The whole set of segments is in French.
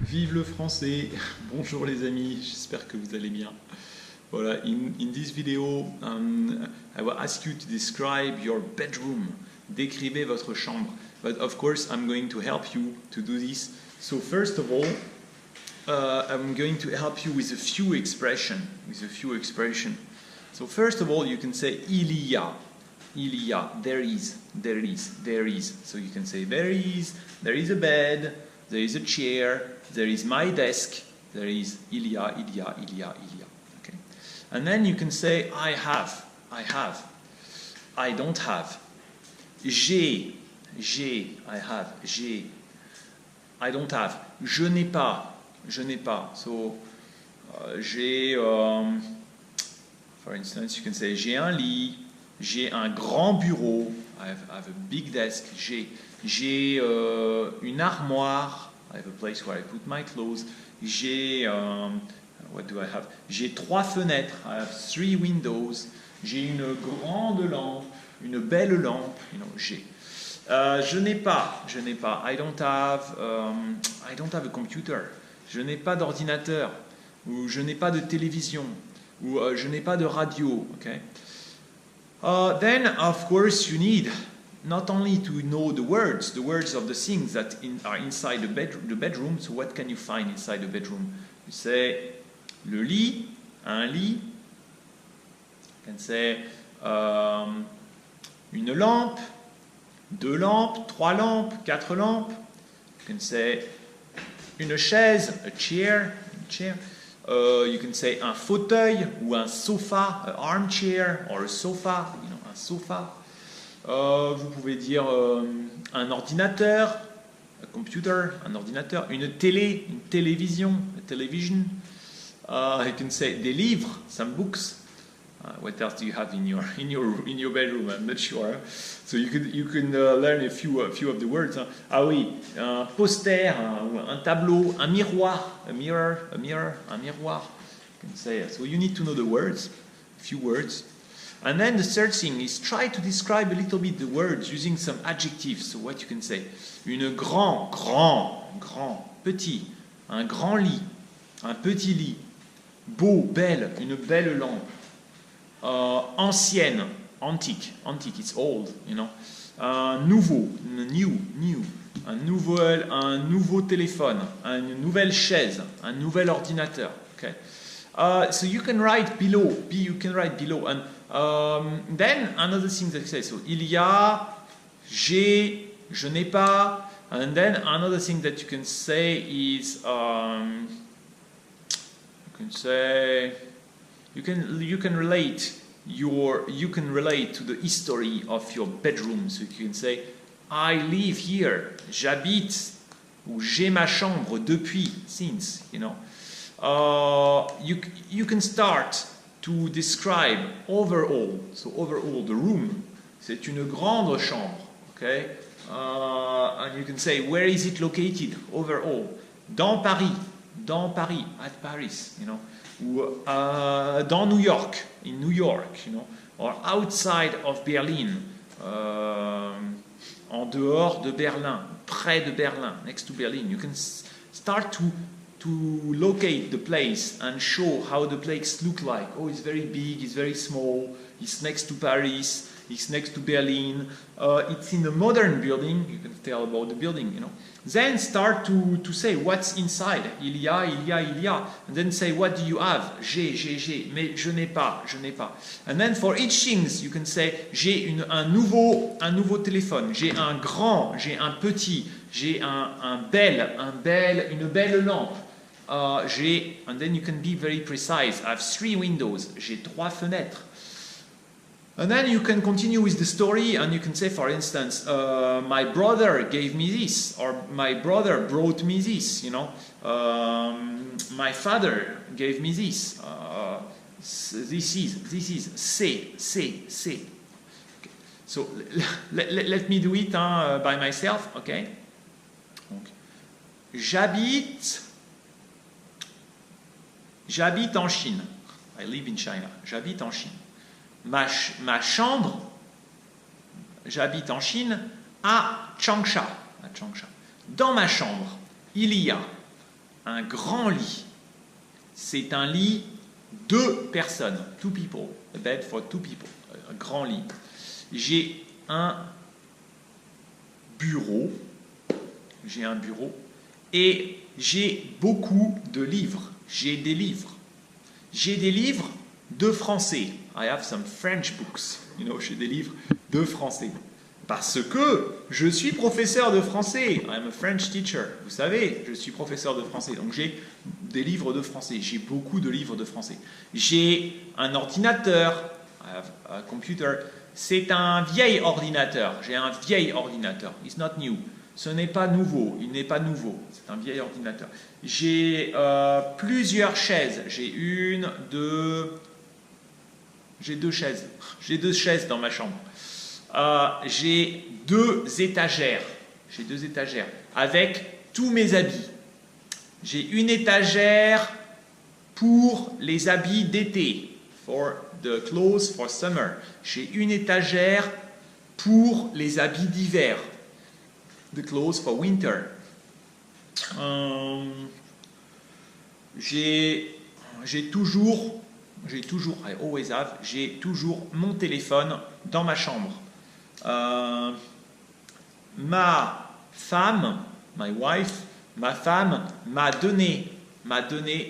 Vive le français! Bonjour les amis, j'espère que vous allez bien. Voilà, in this video, I will ask you to describe your bedroom. Décrivez votre chambre. But of course, I'm going to help you to do this. So first of all, I'm going to help you with a few expressions. So first of all, you can say il y a. Il y a, there is, there is, there is. So you can say there is a bed, there is a chair, there is my desk, there is il y a, il y a, il y a, il y a. Okay. And then you can say I have, I don't have. J'ai, I have, j'ai. I don't have. Je n'ai pas, je n'ai pas. So j'ai, for instance, you can say j'ai un lit, j'ai un grand bureau, I have a big desk, j'ai une armoire, I have a place where I put my clothes, j'ai, what do I have? J'ai 3 fenêtres, I have 3 windows, j'ai une grande lampe, une belle lampe, j'ai. Je n'ai pas, I don't have a computer, je n'ai pas d'ordinateur, ou je n'ai pas de télévision, ou je n'ai pas de radio, okay? Then, of course, you need not only to know the words of the things that are inside the bedroom. So what can you find inside the bedroom? You say le lit, un lit. You can say une lampe, 2 lampes, 3 lampes, 4 lampes. You can say une chaise, a chair. You can say un fauteuil ou un sofa, an armchair or a sofa, un sofa. Vous pouvez dire un ordinateur, a computer, un ordinateur, une télé, une télévision, a television. You can say des livres, some books. What else do you have in your bedroom? I'm not sure. So you can learn a few of the words. Ah oui, un poster, un tableau, un miroir, a mirror, un miroir. You can say. So you need to know the words, a few words. And then the third thing is try to describe a little bit the words using some adjectives. So what you can say? Une grand, petit, un grand lit, un petit lit, beau, belle, une belle lampe. Ancienne, antique, it's old, nouveau, new, un nouveau téléphone, une nouvelle chaise, un nouvel ordinateur. Okay. So you can write below, and then another thing that you say, so il y a, j'ai, je n'ai pas, and then another thing that you can say is, you can relate to the history of your bedroom. So you can say I live here, j'habite, ou j'ai ma chambre depuis, since, you can start to describe overall. So overall, the room, c'est une grande chambre, okay? And you can say where is it located overall? Dans Paris, at Paris, ou dans New York, in New York, or outside of Berlin, en dehors de Berlin, près de Berlin, next to Berlin. You can start to locate the place and show how the place look like. Oh, it's very big, it's very small, it's next to Paris, it's next to Berlin, it's in a modern building, you can tell about the building, Then start to say what's inside. Il y a. And then say what do you have? J'ai, mais je n'ai pas. And then for each thing, you can say j'ai un nouveau téléphone, j'ai un grand, j'ai un petit, j'ai une belle lampe. And then you can be very precise. I have 3 windows, j'ai 3 fenêtres. And then you can continue with the story and you can say, for instance, my brother gave me this, or my brother brought me this, my father gave me this. This is, c'est. Okay. So let me do it by myself, okay? Donc, j'habite en Chine. I live in China. J'habite en Chine. Ma chambre, j'habite en Chine, à Changsha. Dans ma chambre, il y a un grand lit. C'est un lit 2 personnes, 2 people, a bed for 2 people, un grand lit. J'ai un bureau, et j'ai beaucoup de livres. J'ai des livres de français. I have some French books. J'ai des livres de français. Parce que je suis professeur de français. I'm a French teacher. Vous savez, je suis professeur de français. Donc j'ai des livres de français. J'ai beaucoup de livres de français. J'ai un ordinateur. I have a computer. C'est un vieil ordinateur. J'ai un vieil ordinateur. It's not new. Ce n'est pas nouveau. Il n'est pas nouveau. C'est un vieil ordinateur. J'ai plusieurs chaises. J'ai 2 chaises. J'ai 2 chaises dans ma chambre. J'ai 2 étagères. Avec tous mes habits. J'ai une étagère pour les habits d'été. For the clothes for summer. J'ai une étagère pour les habits d'hiver. The clothes for winter. J'ai toujours, I always have, j'ai toujours mon téléphone dans ma chambre. Ma femme, my wife, ma femme m'a donné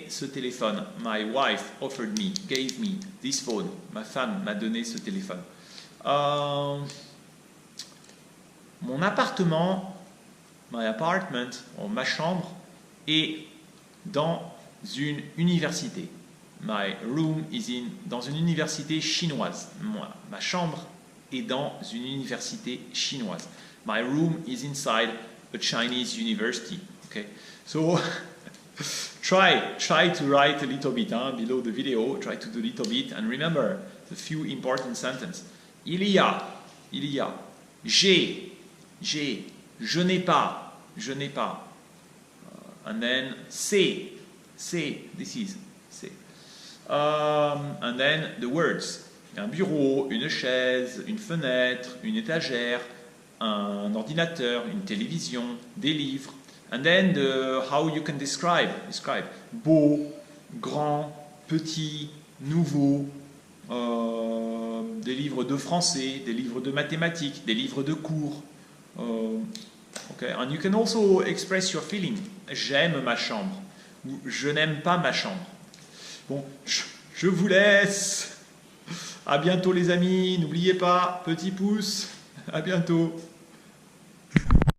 ce téléphone. My wife offered me, gave me this phone. Ma femme m'a donné ce téléphone. Mon appartement, my apartment, ma chambre, est dans une université. My room is dans une université chinoise. Ma chambre est dans une université chinoise. My room is inside a Chinese university. Okay, so try to write a little bit below the video. Try to do a little bit and remember the few important sentences. Il y a, j'ai, je n'ai pas. And then c'est, this is, c'est. And then the words. Un bureau, une chaise, une fenêtre, une étagère, un ordinateur, une télévision, des livres. And then how you can describe. Beau, grand, petit, nouveau, des livres de français, des livres de mathématiques, des livres de cours. Okay. And you can also express your feeling. J'aime ma chambre ou je n'aime pas ma chambre. Bon, je vous laisse. À bientôt les amis. N'oubliez pas, petit pouce. À bientôt.